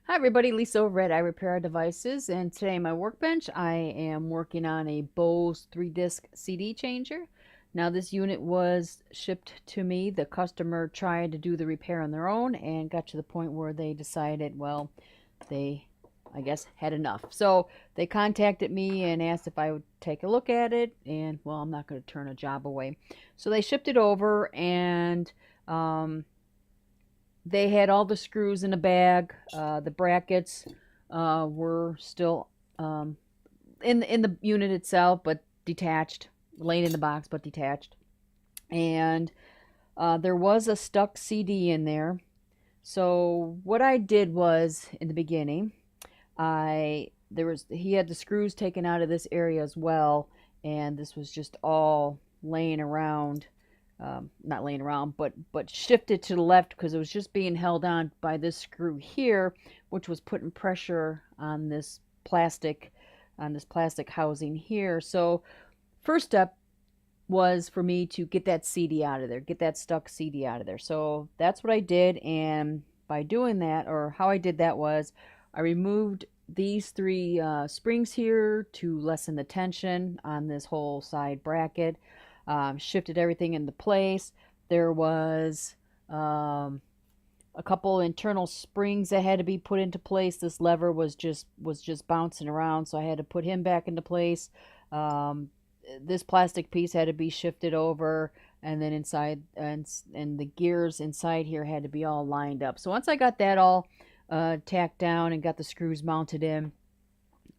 Hi everybody, Lisa over at I Repair Our Devices, and today on my workbench I am working on a Bose 3-disc CD changer. Now this unit was shipped to me. The customer tried to do the repair on their own and got to the point where they decided, well, they, I guess, had enough. So they contacted me and asked if I would take a look at it, and well, I'm not going to turn a job away. So they shipped it over, and they had all the screws in a bag. The brackets were still in the unit itself, but detached, laying in the box, but detached. And there was a stuck CD in there. So what I did was in the beginning, he had the screws taken out of this area as well, and this was just all laying around, not laying around, but shifted to the left because it was just being held on by this screw here, which was putting pressure on this plastic housing here. So first step was for me to get that CD out of there, get that stuck CD out of there. So that's what I did, and by doing that, or how I did that was I removed these three springs here to lessen the tension on this whole side bracket, shifted everything into place. There was a couple internal springs that had to be put into place. This lever was just bouncing around, so I had to put him back into place. Um, this plastic piece had to be shifted over, and then inside and the gears inside here had to be all lined up. So once I got that all tacked down and got the screws mounted in,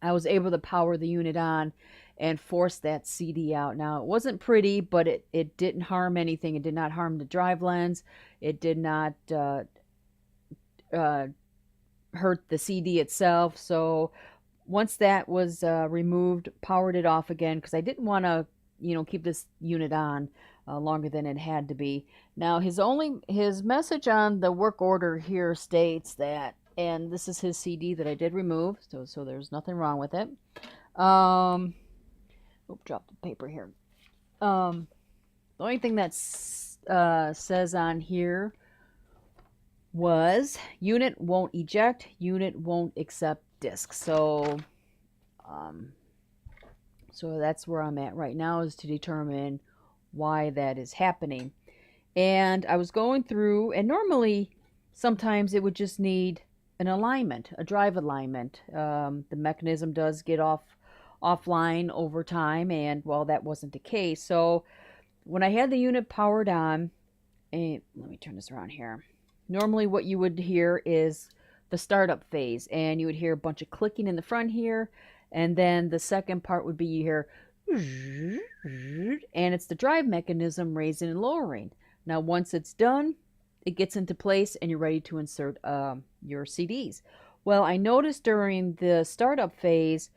I was able to power the unit on and force that CD out. Now, it wasn't pretty, but it didn't harm anything. It did not harm the drive lens. It did not uh, hurt the CD itself. So once that was removed, powered it off again because I didn't want to, keep this unit on longer than it had to be. Now his message on the work order here states that, and this is his CD that I did remove, so there's nothing wrong with it. Dropped the paper here. The only thing that says on here was unit won't eject, unit won't accept disk. Um, so that's where I'm at right now, is to determine why that is happening. And I was going through, and normally sometimes it would just need an alignment, a drive alignment. The mechanism does get offline over time, and well, that wasn't the case. So when I had the unit powered on, and let me turn this around here. Normally what you would hear is the startup phase, and you would hear a bunch of clicking in the front here, and then the second part would be you hear, and it's the drive mechanism raising and lowering. Now once it's done, it gets into place and you're ready to insert your CDs. Well, I noticed during the startup phase,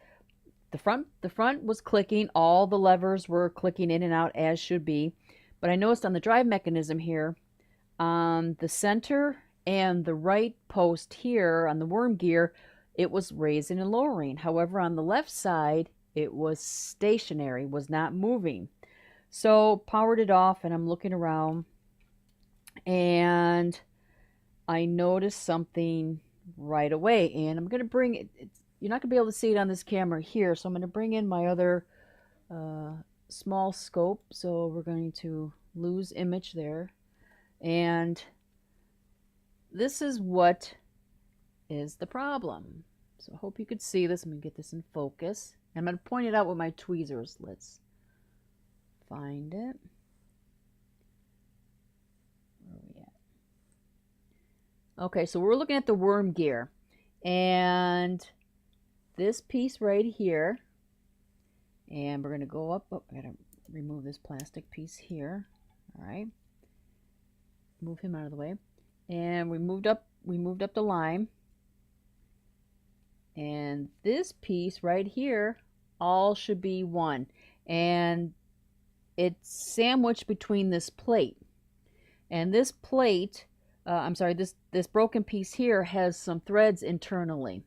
the front was clicking, all the levers were clicking in and out as should be, but I noticed on the drive mechanism here, on the center and the right post here on the worm gear, it was raising and lowering. However, on the left side, it was stationary, was not moving. So powered it off, and I'm looking around, and I noticed something right away, and I'm going to bring it. You're not going to be able to see it on this camera here, so I'm going to bring in my other small scope. So we're going to lose image there. And this is what is the problem. So I hope you could see this. I'm going to get this in focus. I'm going to point it out with my tweezers. Let's find it. Where are we at? Okay, so we're looking at the worm gear. And this piece right here, and we're going to go up. Oh, I got to remove this plastic piece here. All right. Move him out of the way, and we moved up the line, and this piece right here all should be one, and it's sandwiched between this plate, and this plate, I'm sorry, this broken piece here has some threads internally,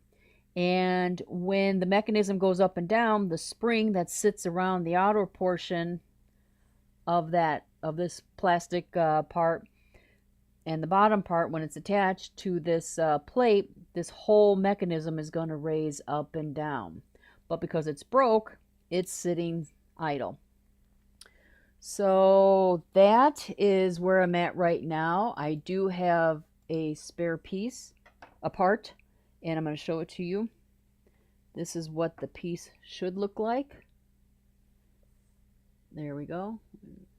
and when the mechanism goes up and down, the spring that sits around the outer portion of this plastic part, and the bottom part, when it's attached to this plate, this whole mechanism is going to raise up and down. But because it's broke, it's sitting idle. So that is where I'm at right now. I do have a spare piece, a part, and I'm going to show it to you. This is what the piece should look like. There we go.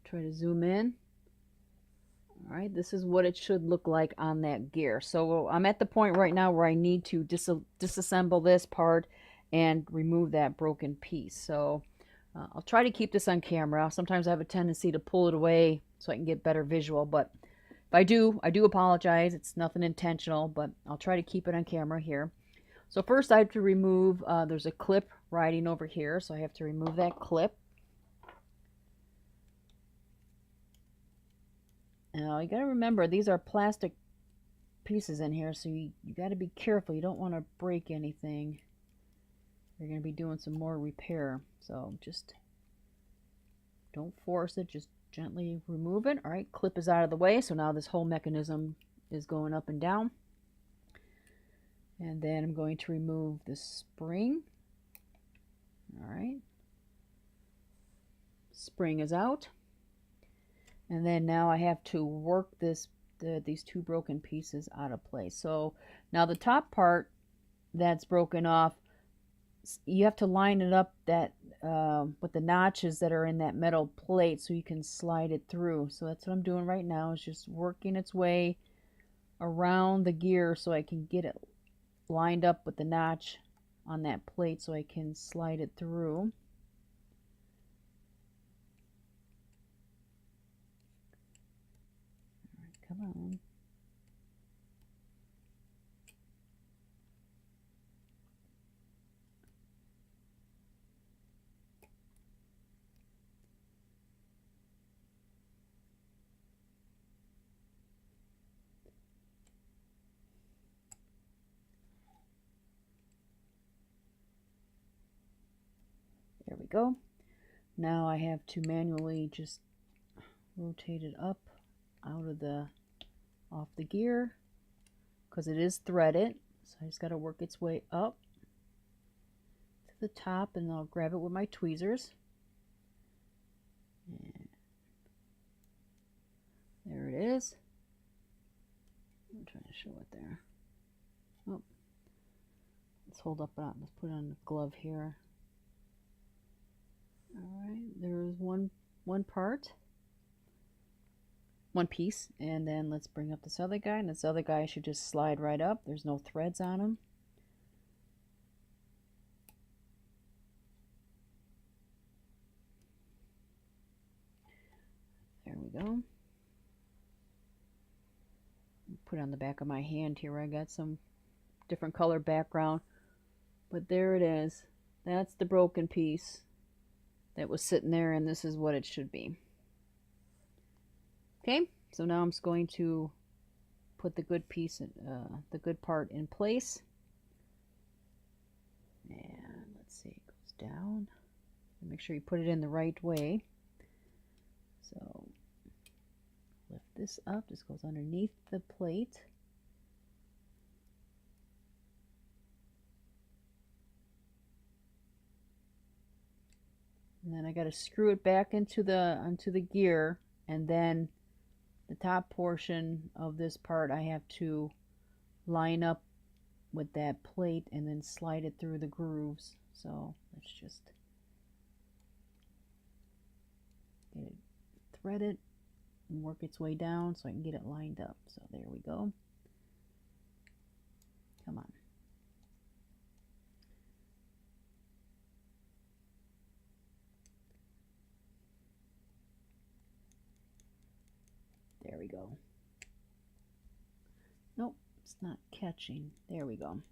Try to zoom in. All right, this is what it should look like on that gear. So I'm at the point right now where I need to disassemble this part and remove that broken piece. So I'll try to keep this on camera. Sometimes I have a tendency to pull it away so I can get better visual, but if I do apologize. It's nothing intentional, but I'll try to keep it on camera here. So first I have to remove, there's a clip riding over here, so I have to remove that clip. Now you got to remember, these are plastic pieces in here, so you got to be careful. You don't want to break anything. You're going to be doing some more repair, so just don't force it, just gently remove it. All right, clip is out of the way, so now this whole mechanism is going up and down. And then I'm going to remove the spring. All right, spring is out. And then now I have to work these two broken pieces out of place. So now the top part that's broken off, you have to line it up that with the notches that are in that metal plate so you can slide it through. So that's what I'm doing right now, is just working its way around the gear so I can get it lined up with the notch on that plate so I can slide it through. Come on. There we go. Now I have to manually just rotate it up off the gear because it is threaded. So I just got to work its way up to the top, and I'll grab it with my tweezers. And there it is. I'm trying to show it there. Oh, let's hold up that. Let's put on the glove here. All right, there's one part. One piece, and then let's bring up this other guy, and this other guy should just slide right up. There's no threads on him. There we go. Put it on the back of my hand here. I got some different color background, but there it is. That's the broken piece that was sitting there, and this is what it should be. Okay, so now I'm just going to put the good piece, the good part in place. And let's see, it goes down. Make sure you put it in the right way. So lift this up. This goes underneath the plate. And then I got to screw it back into the gear, and then the top portion of this part I have to line up with that plate and then slide it through the grooves. So let's just get it threaded and work its way down so I can get it lined up. So there we go. Come on. There we go. Nope, it's not catching. There we go. All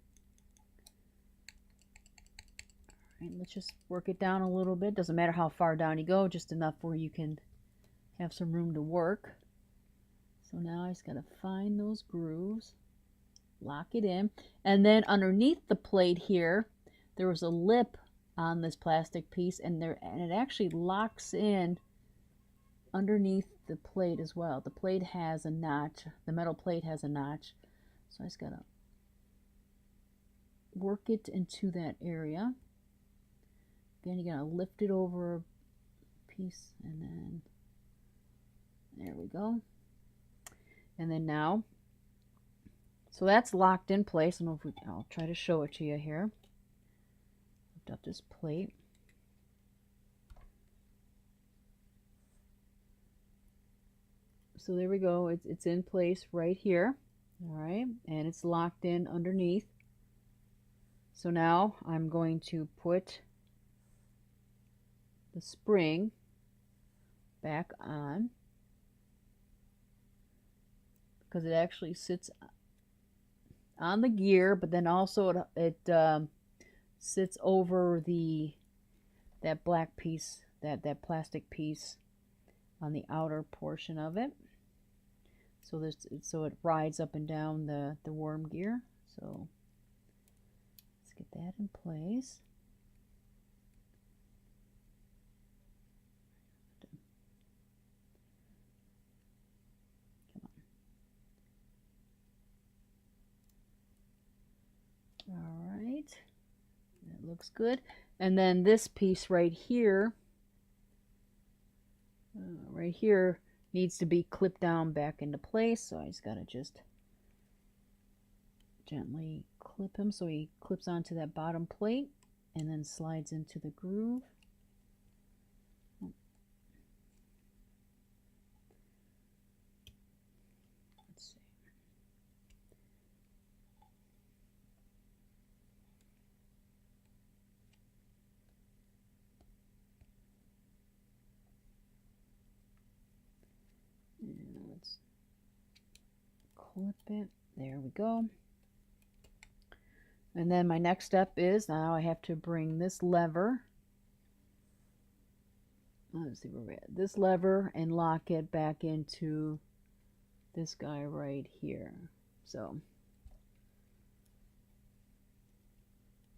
right, let's just work it down a little bit. Doesn't matter how far down you go, just enough where you can have some room to work. So now I just gotta find those grooves, lock it in, and then underneath the plate here, there was a lip on this plastic piece, and it actually locks in underneath the plate as well. The plate has a notch. The metal plate has a notch. So I just gotta work it into that area. Again, you're going to lift it over a piece, and then there we go. And then now, so that's locked in place. I don't know if I'll try to show it to you here. Lift up this plate. So there we go. It's in place right here. All right, and it's locked in underneath. So now I'm going to put the spring back on, because it actually sits on the gear, but then also it sits over that black piece, that plastic piece on the outer portion of it. So it rides up and down the worm gear. So let's get that in place. All right, that looks good. And then this piece right here, needs to be clipped down back into place. So I just gotta just gently clip him so he clips onto that bottom plate and then slides into the groove. Let's see. And let's clip it. There we go. And then my next step is, now I have to bring this lever, let's see where we're at, this lever, and lock it back into this guy right here. So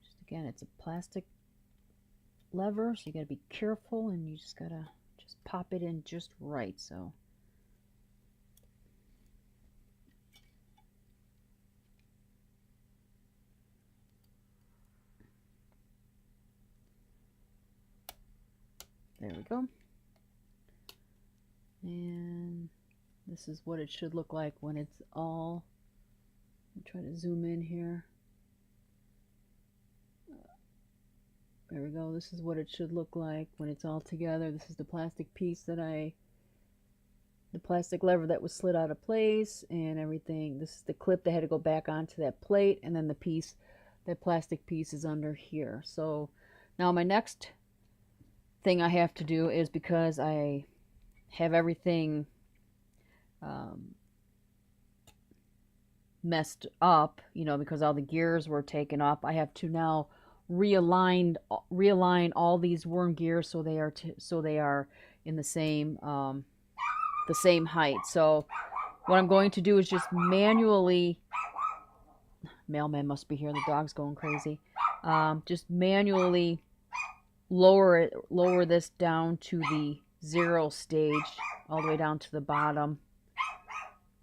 just again, it's a plastic lever, so you gotta be careful, and you just gotta just pop it in just right. So there we go. And this is what it should look like when it's all, I'll try to zoom in here. There we go. This is what it should look like when it's all together. This is the plastic piece the plastic lever that was slid out of place and everything. This is the clip that had to go back onto that plate, and then that plastic piece is under here. So now my next thing I have to do is, because I have everything messed up, because all the gears were taken off, I have to now realign all these worm gears so they are in the same height. So what I'm going to do is just manually, mailman must be here, the dog's going crazy, just manually lower this down to the 0 stage, all the way down to the bottom.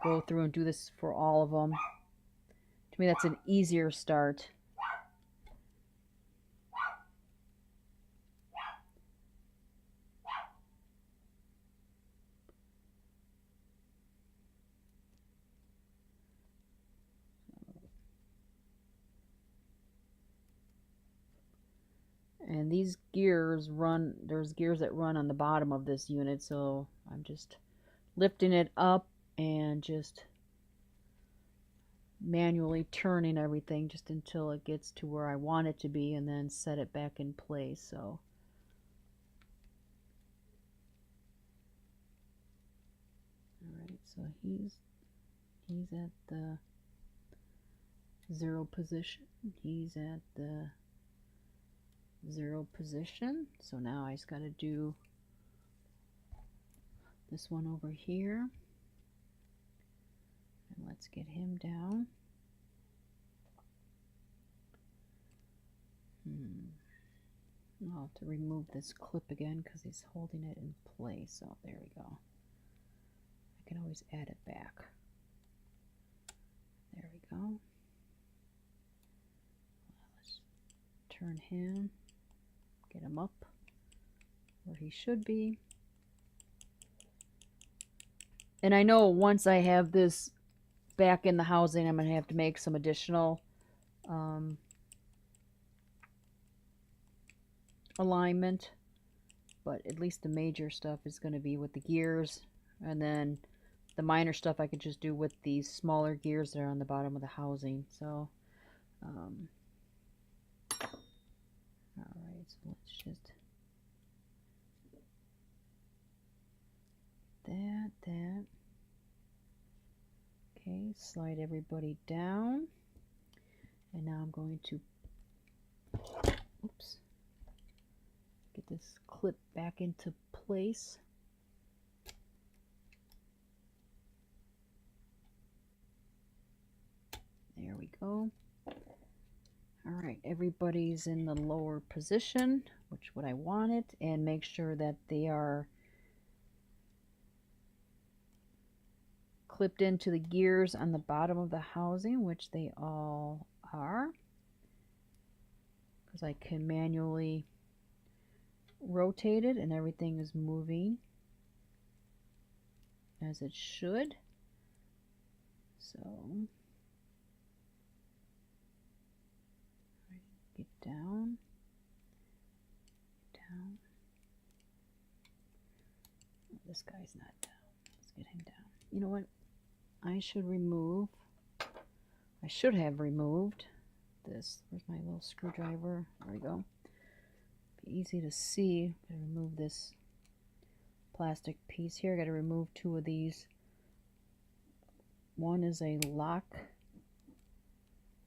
Go through and do this for all of them. To me, that's an easier start. And these gears there's gears that run on the bottom of this unit, so I'm just lifting it up and just manually turning everything just until it gets to where I want it to be, and then set it back in place. So alright, so he's at the 0 position. He's at the 0 position. So now I just got to do this one over here. And let's get him down. I'll have to remove this clip again because he's holding it in place. So there we go. I can always add it back. There we go. turn him, get him up where he should be. And I know once I have this back in the housing, I'm going to have to make some additional alignment, but at least the major stuff is going to be with the gears, and then the minor stuff I could just do with these smaller gears that are on the bottom of the housing. So alright, so let's just that. Okay, slide everybody down. And now I'm going to, oops, get this clip back into place. There we go. All right, everybody's in the lower position, which what I wanted, and make sure that they are clipped into the gears on the bottom of the housing, which they all are, because I can manually rotate it and everything is moving as it should. So get down. Oh, this guy's not down. Let's get him down. You know what? I should have removed this. Where's my little screwdriver? There we go. Be easy to see. I'm gonna remove this plastic piece here. I got to remove two of these. One is a lock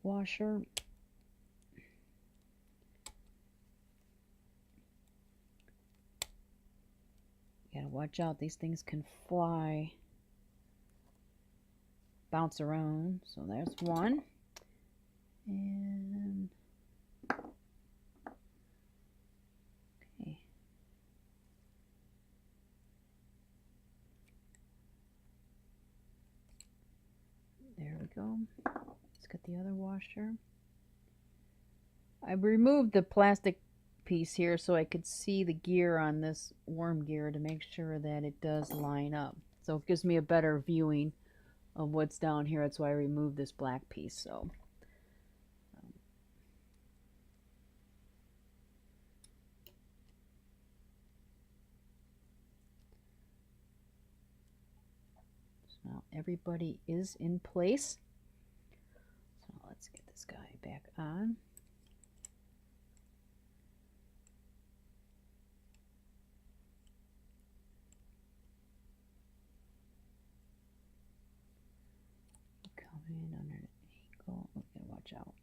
washer. You gotta watch out. These things can fly, bounce around. So there's one. And okay. There we go. Let's get the other washer. I removed the plastic piece here so I could see the gear on this worm gear to make sure that it does line up. So it gives me a better viewing of what's down here. That's why I removed this black piece. So now everybody is in place. So let's get this guy back on. Come in under an angle. We gotta watch out.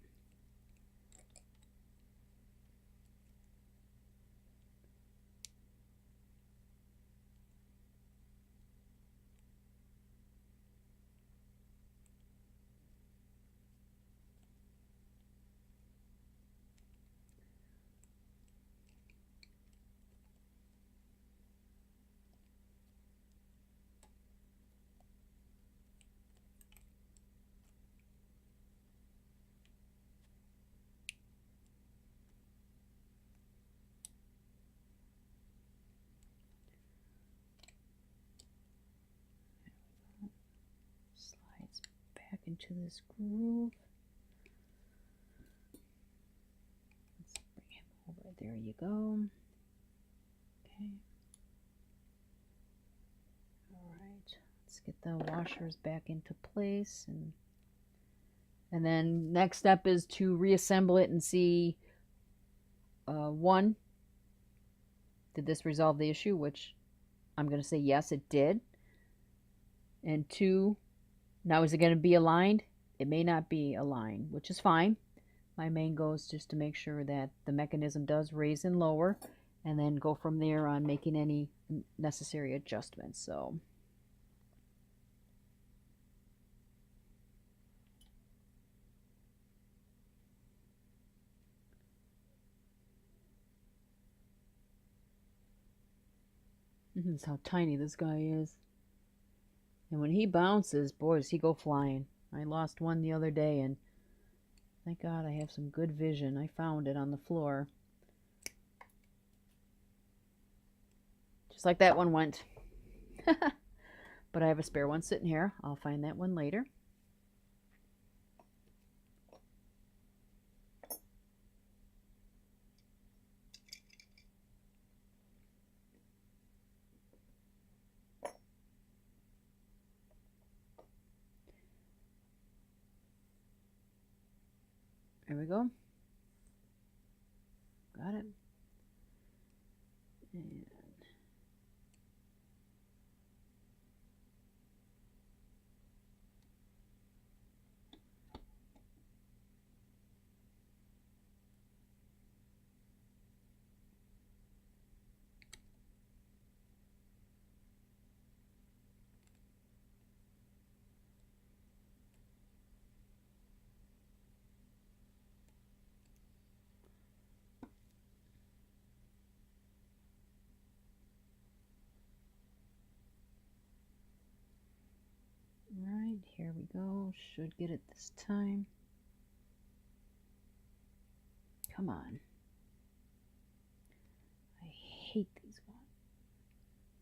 Slides back into this groove. Let's bring him over. There you go. Okay. All right. Let's get the washers back into place, and then next step is to reassemble it and see, one, did this resolve the issue, which I'm going to say yes, it did. And two, now is it going to be aligned? It may not be aligned, which is fine. My main goal is just to make sure that the mechanism does raise and lower, and then go from there on making any necessary adjustments. So this is how tiny this guy is. And when he bounces, boy, does he go flying. I lost one the other day, and Thank God I have some good vision. I found it on the floor. Just like that one went. But I have a spare one sitting here. I'll find that one later. There we go. Got it. And right, here we go. Should get it this time. Come on. I hate these ones.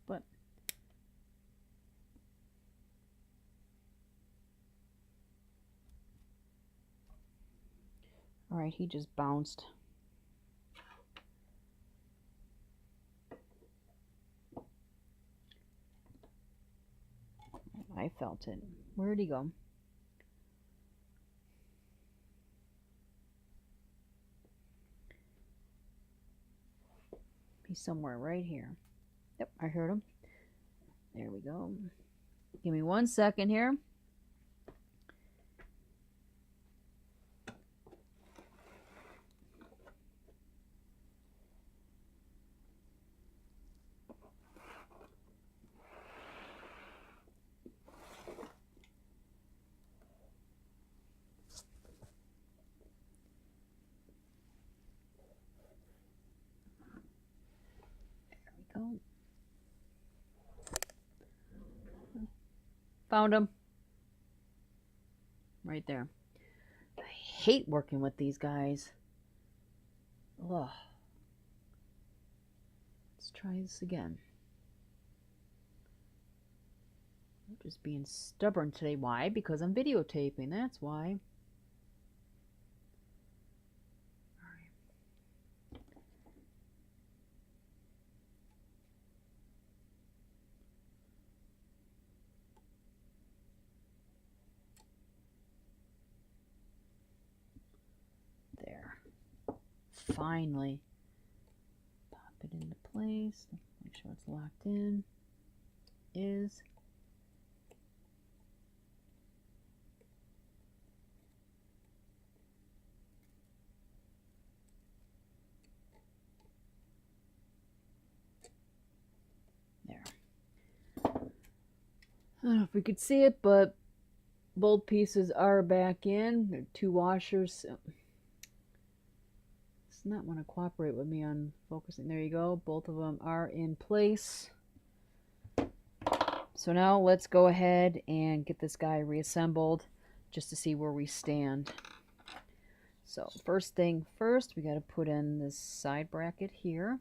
But all right, he just bounced. I felt it. Where'd he go? He's somewhere right here. Yep, I heard him. There we go. Give me 1 second here. There we go. Found him. Right there. I hate working with these guys. Ugh. Let's try this again. I'm just being stubborn today. Why? Because I'm videotaping. That's why. There. Finally. Pop it into place. Make sure it's locked in. Is. There. I don't know if we could see it, but both pieces are back in. They're 2 washers. It's not want to cooperate with me on focusing. There you go. Both of them are in place. So now let's go ahead and get this guy reassembled just to see where we stand. So first thing first, we got to put in this side bracket here.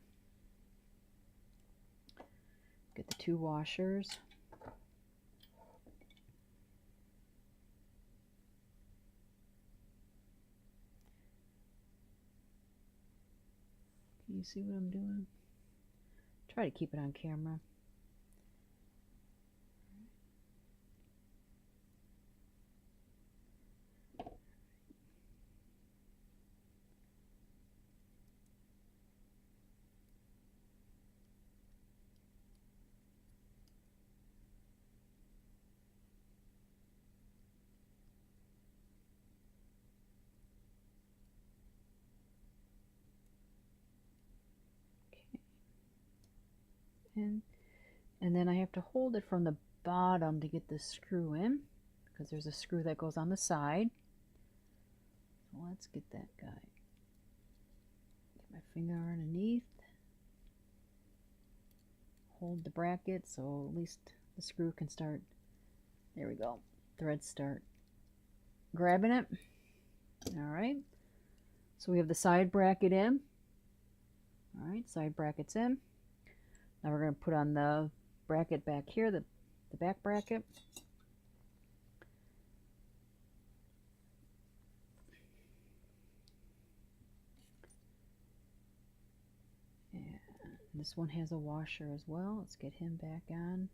Get the 2 washers. Can you see what I'm doing? Try to keep it on camera. And then I have to hold it from the bottom to get the screw in, because there's a screw that goes on the side. So let's get that guy. Get my finger underneath. Hold the bracket so at least the screw can start. There we go. Threads start grabbing it. All right. So we have the side bracket in. All right, side bracket's in. Now we're going to put on the bracket back here, the back bracket. And this one has a washer as well. Let's get him back on.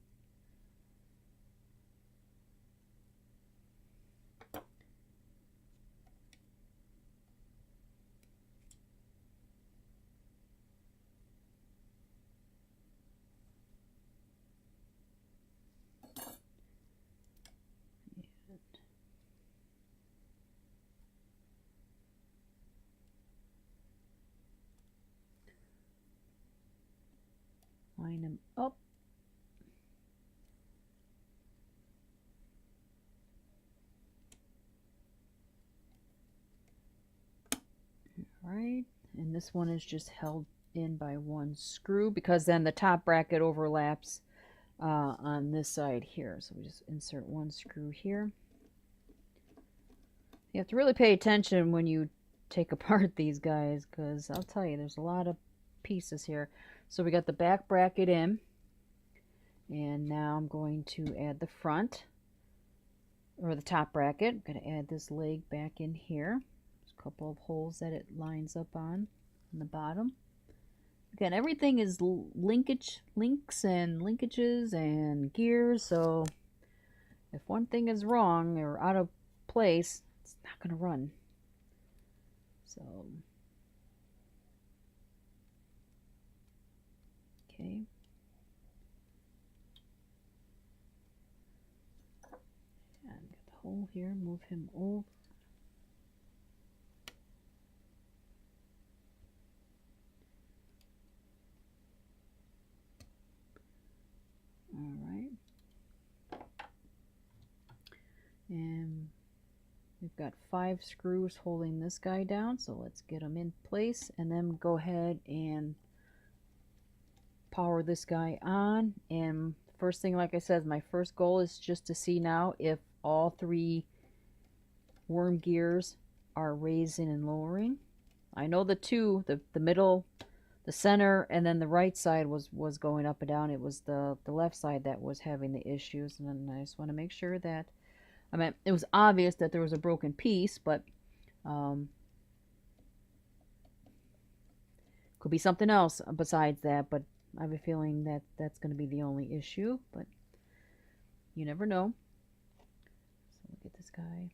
Line them up. All right, and this one is just held in by one screw because then the top bracket overlaps on this side here. So we just insert one screw here. You have to really pay attention when you take apart these guys, because I'll tell you, there's a lot of pieces here. So we got the back bracket in, and now I'm going to add the front, or the top bracket. I'm going to add this leg back in here. There's a couple of holes that it lines up on the bottom. Again, everything is links and linkages and gears, so if one thing is wrong or out of place, it's not going to run. So, okay. And get the hole here, move him over. All right. And we've got 5 screws holding this guy down, so let's get them in place and then go ahead and power this guy on. And first thing, like I said, my first goal is just to see now if all 3 worm gears are raising and lowering. I know the two, the middle, the center, and then the right side was going up and down. It was the left side that was having the issues, and then I just want to make sure that, I mean, it was obvious that there was a broken piece, but could be something else besides that, but I have a feeling that that's going to be the only issue, but you never know. So look at this guy.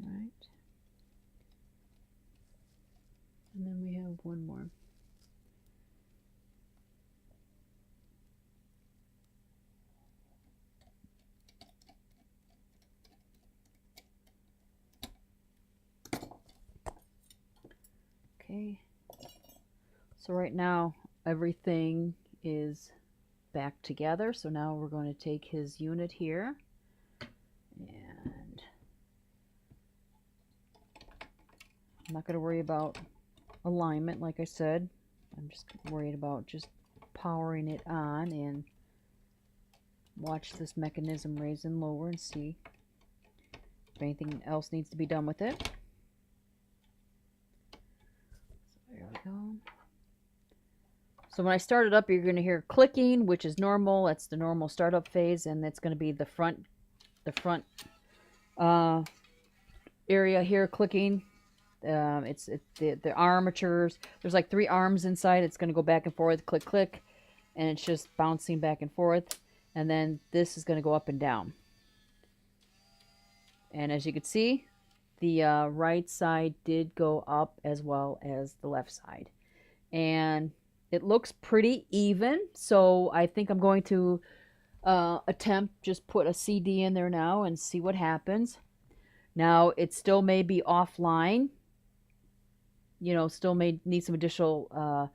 All right. And then we have one more. Okay, so right now everything is back together. So now we're going to take his unit here, and I'm not going to worry about alignment, like I said. I'm just worried about just powering it on and watch this mechanism raise and lower and see if anything else needs to be done with it. There we go. So when I start it up, you're going to hear clicking, which is normal. That's the normal startup phase, and that's going to be the front area here clicking. It's the armatures. There's like 3 arms inside. It's going to go back and forth, click, click, and it's just bouncing back and forth. And then this is going to go up and down. And as you can see, the right side did go up as well as the left side. And it looks pretty even, so I think I'm going to attempt just put a CD in there now and see what happens. Now, it still may be offline, you know, still may need some additional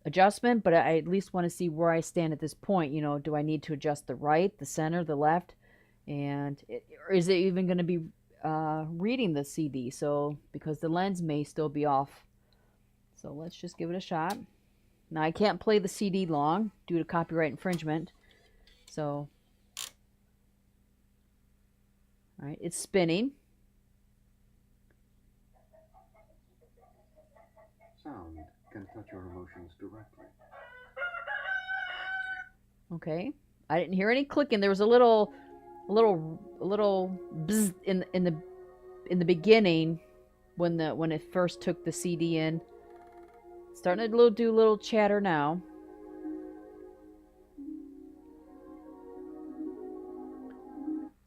adjustment, but I at least want to see where I stand at this point. You know, do I need to adjust the right, the center, the left, and or is it even going to be reading the CD? So, because the lens may still be off. So let's just give it a shot. Now I can't play the CD long due to copyright infringement, So, all right, it's spinning. Sound can touch your emotions directly. Okay. I didn't hear any clicking. There was a little bzz in the beginning when it first took the CD in. Starting to do a little chatter now.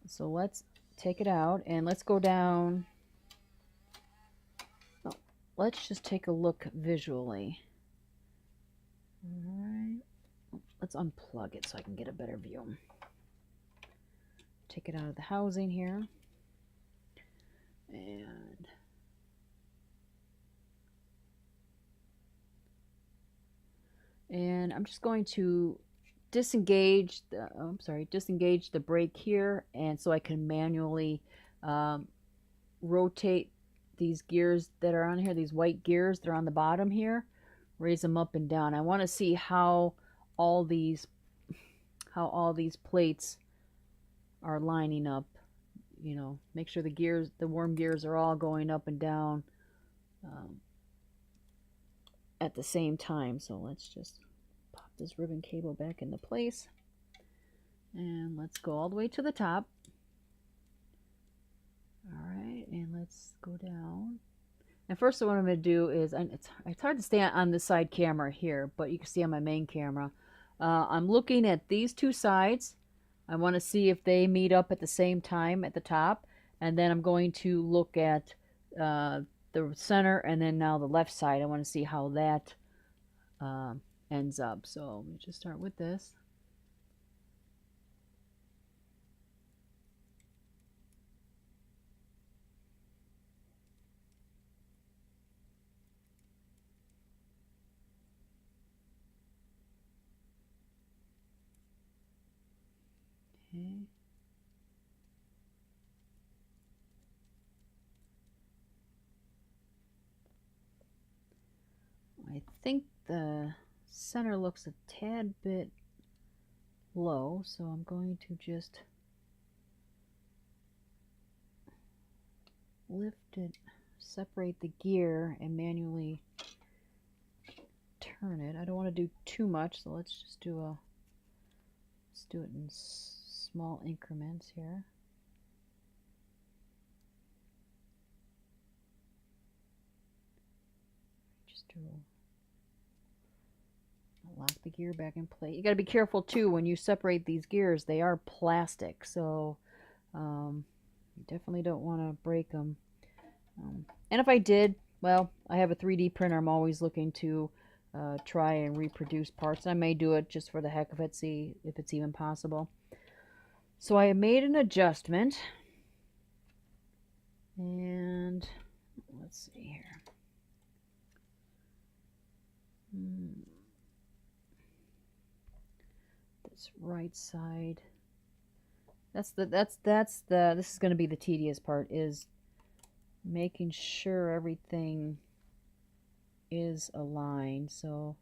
So let's take it out and let's go down. Oh, let's just take a look visually. All right. Let's unplug it so I can get a better view. Take it out of the housing here. And I'm just going to disengage the brake here, and so I can manually um, rotate these gears that are on here, these white gears that are on the bottom here, raise them up and down. I want to see all these how all these plates are lining up. You know, make sure the worm gears are all going up and down um, at the same time. So let's just pop this ribbon cable back into place. And let's go all the way to the top. All right, and let's go down. And first what I'm going to do is, it's hard to stay on this side camera here, but you can see on my main camera. I'm looking at these two sides. I want to see if they meet up at the same time at the top. And then I'm going to look at the center and then now the left side. I want to see how that ends up. So let me just start with this. Okay. I think the center looks a tad bit low, so I'm going to just lift it, separate the gear, and manually turn it. I don't want to do too much, so let's do it in small increments here. Just to lock the gear back in place. You got to be careful too when you separate these gears. They are plastic, so you definitely don't want to break them. And if I did, well, I have a 3D printer. I'm always looking to try and reproduce parts. I may do it just for the heck of it, see if it's even possible. So I made an adjustment. And let's see here. This right side. This is going to be the tedious part, is making sure everything is aligned. So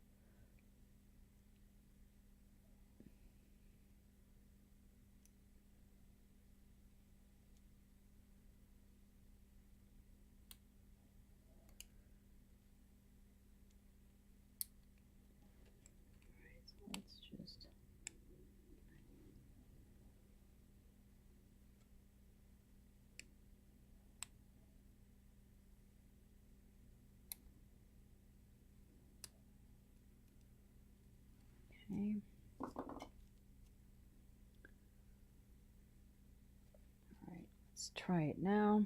let's just okay. Alright, let's try it now.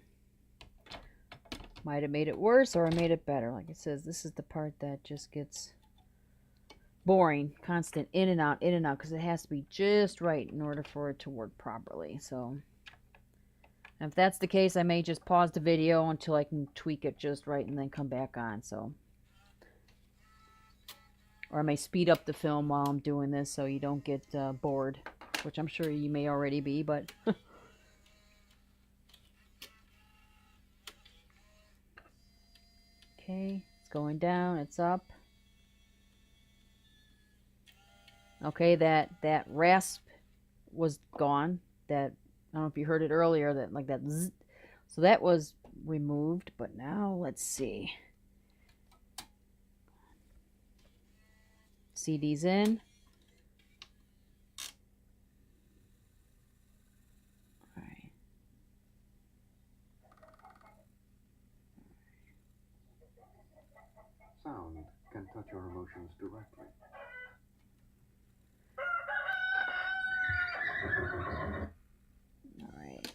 Might have made it worse or I made it better. Like it says, this is the part that just gets boring, constant in and out, because it has to be just right in order for it to work properly. So if that's the case, I may just pause the video until I can tweak it just right and then come back on. So, or I may speed up the film while I'm doing this so you don't get bored, which I'm sure you may already be, but okay, it's going down, it's up. Okay, that rasp was gone. That, I don't know if you heard it earlier, that like that zzz. So that was removed, but now let's see. CD's in. All right. Sound can touch your emotions directly. All right.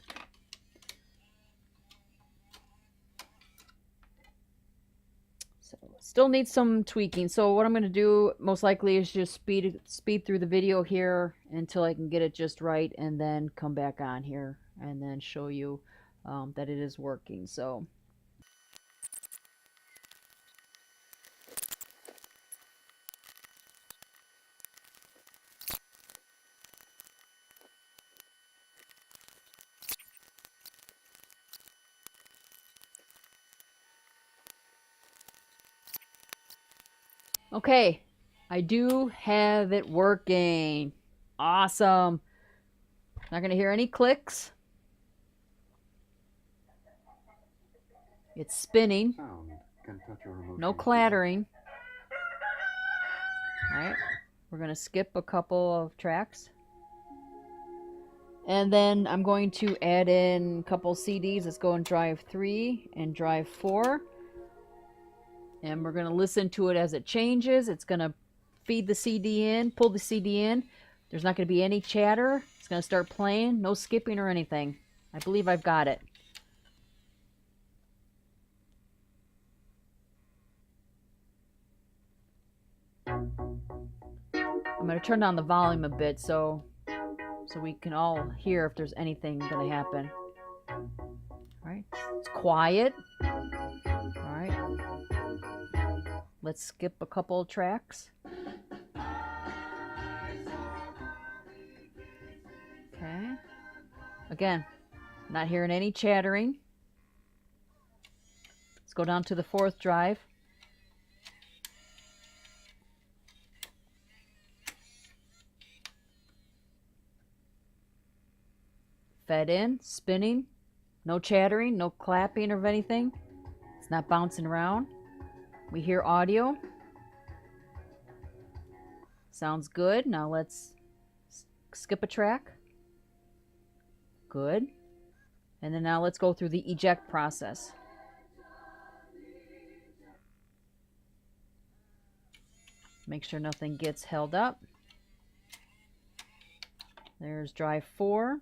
So still needs some tweaking. So what I'm going to do most likely is just speed through the video here until I can get it just right, and then come back on here and then show you that it is working. So okay, I do have it working. Awesome. Not going to hear any clicks. It's spinning. Sound can touch your emotions. No clattering. All right. We're going to skip a couple of tracks. And then I'm going to add in a couple CDs. Let's go in drive 3 and drive 4. And we're going to listen to it as it changes. It's going to feed the CD in, pull the CD in. There's not going to be any chatter. It's going to start playing. No skipping or anything. I believe I've got it. I'm going to turn down the volume a bit so we can all hear if there's anything going to happen. All right. It's quiet. All right. Let's skip a couple of tracks. Okay. Again, not hearing any chattering. Let's go down to the 4th drive. Fed in, spinning, no chattering, no clapping of anything. It's not bouncing around. We hear audio. Sounds good. Now let's skip a track. Good. And then now let's go through the eject process. Make sure nothing gets held up. There's drive 4.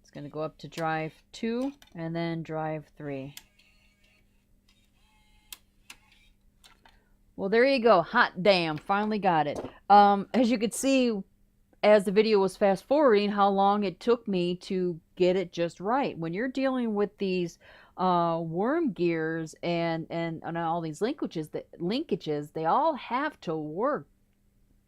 It's going to go up to drive 2 and then drive 3. Well, there you go. Hot damn. Finally got it. As you could see, as the video was fast forwarding, how long it took me to get it just right. When you're dealing with these worm gears and all these linkages, they all have to work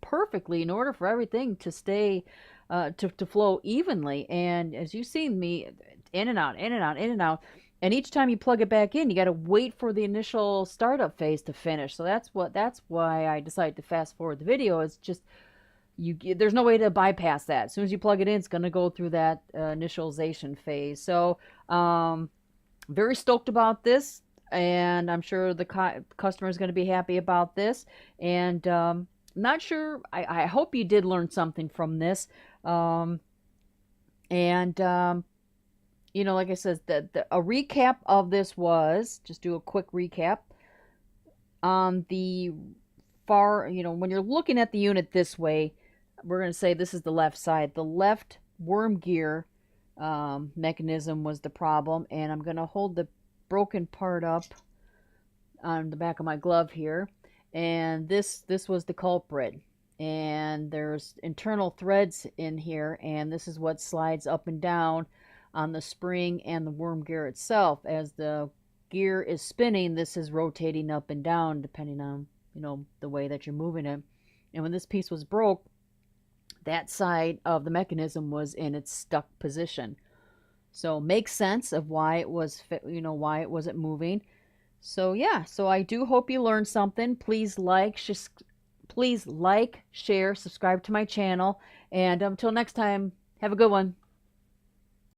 perfectly in order for everything to stay to flow evenly. And as you've seen me, in and out, in and out, in and out. And each time you plug it back in, you got to wait for the initial startup phase to finish. So that's why I decided to fast forward the video. It's just there's no way to bypass that. As soon as you plug it in, it's going to go through that initialization phase. So very stoked about this, and I'm sure the customer is going to be happy about this. And not sure. I hope you did learn something from this. You know, like I said, a recap of this was, just do a quick recap. On the far, when you're looking at the unit this way, we're going to say this is the left side. The left worm gear mechanism was the problem, and I'm going to hold the broken part up on the back of my glove here. And this was the culprit. And there's internal threads in here, and this is what slides up and down on the spring and the worm gear itself. As the gear is spinning, this is rotating up and down depending on the way that you're moving it. And when this piece was broke, that side of the mechanism was in its stuck position. So makes sense of why it was why it wasn't moving. So yeah, so I do hope you learned something. Please please like, share, subscribe to my channel. And until next time, have a good one.